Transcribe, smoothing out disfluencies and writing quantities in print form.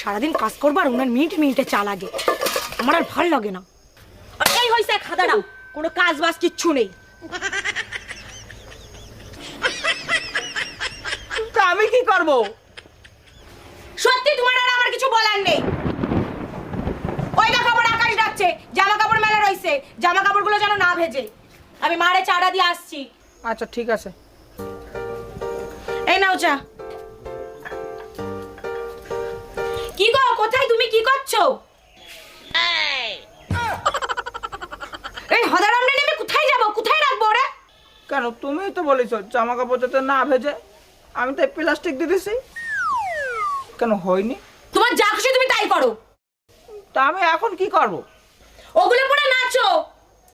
সারাদিন কাজ করবো আর ওনার মিনিটে মিনিটে চা লাগে, আমার আর ভাল লাগে না। আর এই হয়েছে খাদাটা, কোনো কাজ বাজ কিচ্ছু নেই। তা আমি কি করব? সত্যি তোমার আর আমার কিছু বলার নেই। ওই দেখো আমার আকাশ ডাকছে, জামা কাপড় মেলা রইছে, জামা কাপড়গুলো যেন না ভেজে। আমি মারে চাটা দিয়ে আসছি। আচ্ছা ঠিক আছে। এই নাও চা। কি গো, কোথায় তুমি, কি করছো? এই হদারাম রে নেমে কোথায় যাব, কোথায় রাখবো ওরে? কেন, তুমিই তো বলেছো জামা কাপড় যাতে না ভেজে, আমি তো প্লাস্টিক দিয়ে দিছি। কেন হয়নি? তোমার যা খুশি তুমি তাই করো। তা আমি এখন কি করব?